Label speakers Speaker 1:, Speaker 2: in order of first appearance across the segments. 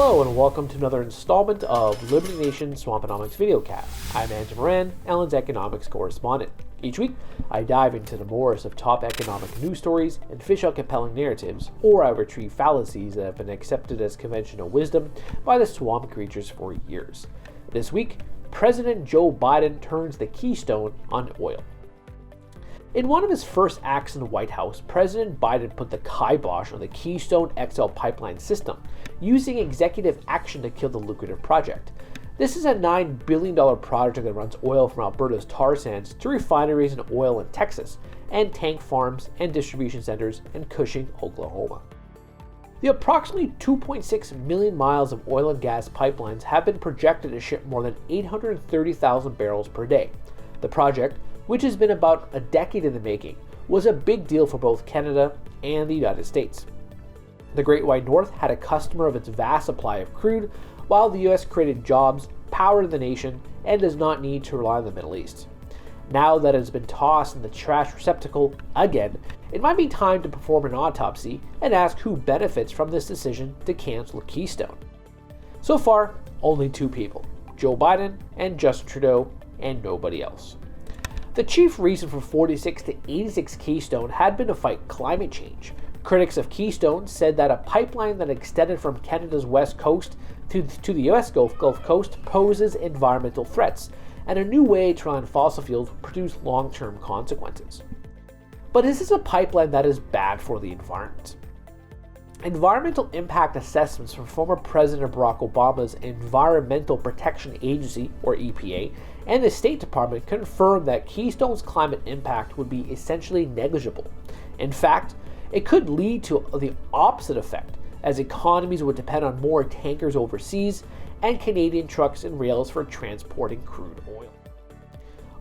Speaker 1: Hello and welcome to another installment of Liberty Nation Swamponomics Videocast. I'm Andrew Moran, Ellen's economics correspondent. Each week, I dive into the morass of top economic news stories and fish out compelling narratives, or I retrieve fallacies that have been accepted as conventional wisdom by the swamp creatures for years. This week, President Joe Biden turns the keystone on oil. In one of his first acts in the White House, President Biden put the kibosh on the Keystone XL pipeline system, using executive action to kill the lucrative project. This is a $9 billion project that runs oil from Alberta's tar sands to refineries and oil in Texas, and tank farms and distribution centers in Cushing, Oklahoma. The approximately 2.6 million miles of oil and gas pipelines have been projected to ship more than 830,000 barrels per day. The project, which has been about a decade in the making, was a big deal for both Canada and the United States. The Great White North had a customer of its vast supply of crude, while the US created jobs, powered the nation, and does not need to rely on the Middle East. Now that it has been tossed in the trash receptacle again, it might be time to perform an autopsy and ask who benefits from this decision to cancel Keystone. So far, only two people, Joe Biden and Justin Trudeau, and nobody else. The chief reason for 46 to 86 Keystone had been to fight climate change. Critics of Keystone said that a pipeline that extended from Canada's west coast to the US Gulf Coast poses environmental threats, and a new way to rely on fossil fuels would produce long-term consequences. But is this a pipeline that is bad for the environment? Environmental impact assessments from former President Barack Obama's Environmental Protection Agency, or EPA, and the State Department confirmed that Keystone's climate impact would be essentially negligible. In fact, it could lead to the opposite effect, as economies would depend on more tankers overseas and Canadian trucks and rails for transporting crude oil.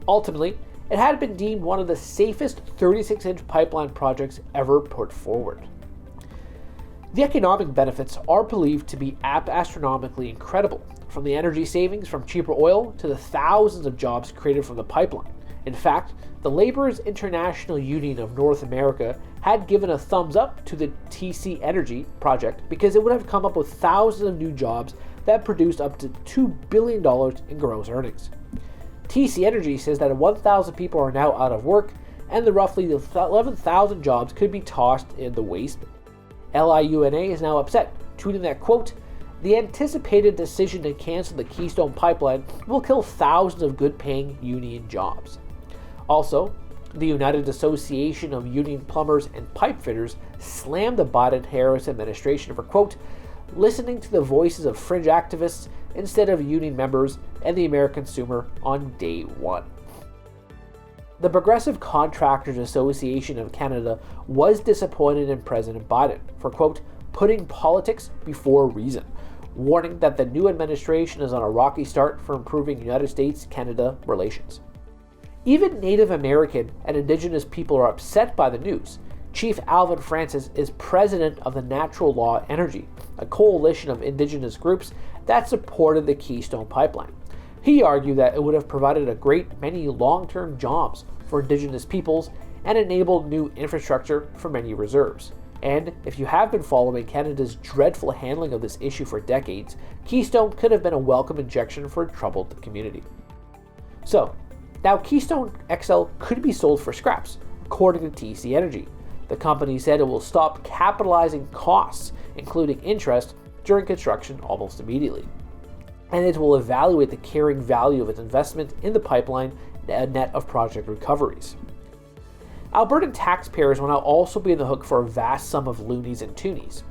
Speaker 1: Ultimately, it had been deemed one of the safest 36-inch pipeline projects ever put forward. The economic benefits are believed to be astronomically incredible, from the energy savings from cheaper oil to the thousands of jobs created from the pipeline. In fact, the Laborers International Union of North America had given a thumbs up to the TC Energy project because it would have come up with thousands of new jobs that produced up to $2 billion in gross earnings. TC Energy says that 1,000 people are now out of work, and the roughly 11,000 jobs could be tossed in the waste bin. LIUNA is now upset, tweeting that, quote, "The anticipated decision to cancel the Keystone Pipeline will kill thousands of good-paying union jobs." Also, the United Association of Union Plumbers and Pipe Fitters slammed the Biden-Harris administration for, quote, "listening to the voices of fringe activists instead of union members and the American consumer on day one." The Progressive Contractors Association of Canada was disappointed in President Biden for, quote, "putting politics before reason," warning that the new administration is on a rocky start for improving United States-Canada relations. Even Native American and Indigenous people are upset by the news. Chief Alvin Francis is president of the Natural Law Energy, a coalition of Indigenous groups that supported the Keystone Pipeline. He argued that it would have provided a great many long-term jobs for Indigenous peoples and enabled new infrastructure for many reserves. And if you have been following Canada's dreadful handling of this issue for decades, Keystone could have been a welcome injection for a troubled community. So, now Keystone XL could be sold for scraps, according to TC Energy. The company said it will stop capitalizing costs, including interest, during construction almost immediately. And it will evaluate the carrying value of its investment in the pipeline net of project recoveries. Albertan taxpayers will now also be on the hook for a vast sum of loonies and toonies.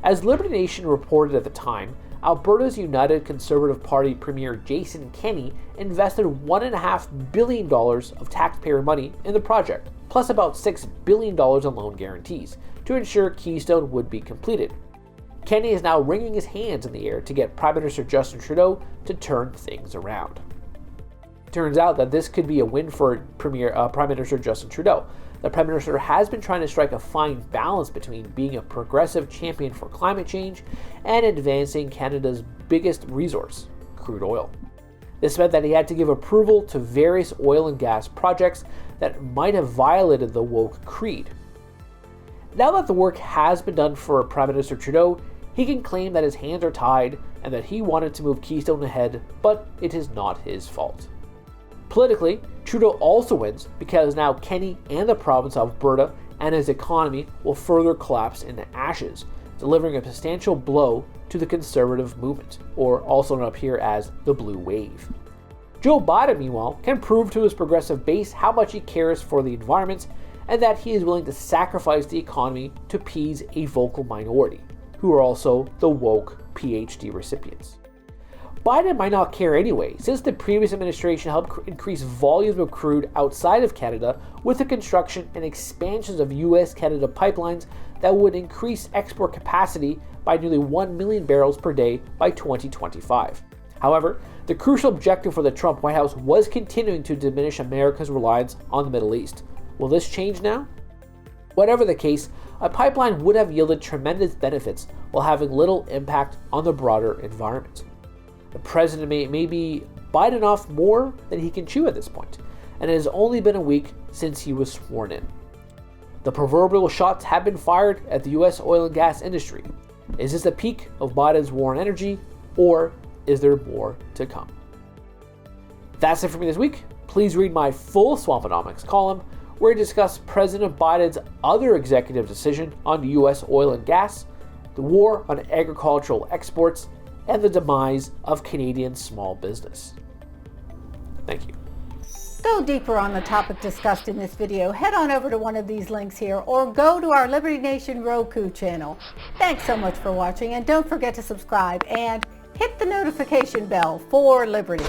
Speaker 1: As Liberty Nation reported at the time, Alberta's United Conservative Party Premier Jason Kenney invested $1.5 billion of taxpayer money in the project, plus about $6 billion in loan guarantees, to ensure Keystone would be completed. Kenney is now wringing his hands in the air to get Prime Minister Justin Trudeau to turn things around. It turns out that this could be a win for Prime Minister Justin Trudeau. The Prime Minister has been trying to strike a fine balance between being a progressive champion for climate change and advancing Canada's biggest resource, crude oil. This meant that he had to give approval to various oil and gas projects that might have violated the woke creed. Now that the work has been done for Prime Minister Trudeau, he can claim that his hands are tied and that he wanted to move Keystone ahead, but it is not his fault. Politically, Trudeau also wins because now Kenney and the province of Alberta and his economy will further collapse into ashes, delivering a substantial blow to the Conservative movement, or also known up here as the Blue Wave. Joe Biden, meanwhile, can prove to his progressive base how much he cares for the environment and that he is willing to sacrifice the economy to appease a vocal minority, who are also the woke PhD recipients. Biden might not care anyway, since the previous administration helped increase volumes of crude outside of Canada with the construction and expansions of US-Canada pipelines that would increase export capacity by nearly 1 million barrels per day by 2025. However, the crucial objective for the Trump White House was continuing to diminish America's reliance on the Middle East. Will this change now? Whatever the case, a pipeline would have yielded tremendous benefits while having little impact on the broader environment. The president may be biting off more than he can chew at this point, and it has only been a week since he was sworn in. The proverbial shots have been fired at the US oil and gas industry. Is this the peak of Biden's war on energy, or is there more to come? That's it for me this week. Please read my full Swamponomics column, where we discuss President Biden's other executive decision on US oil and gas, the war on agricultural exports, and the demise of Canadian small business. Thank you.
Speaker 2: Go deeper on the topic discussed in this video, head on over to one of these links here or go to our Liberty Nation Roku channel. Thanks so much for watching, and don't forget to subscribe and hit the notification bell for Liberty.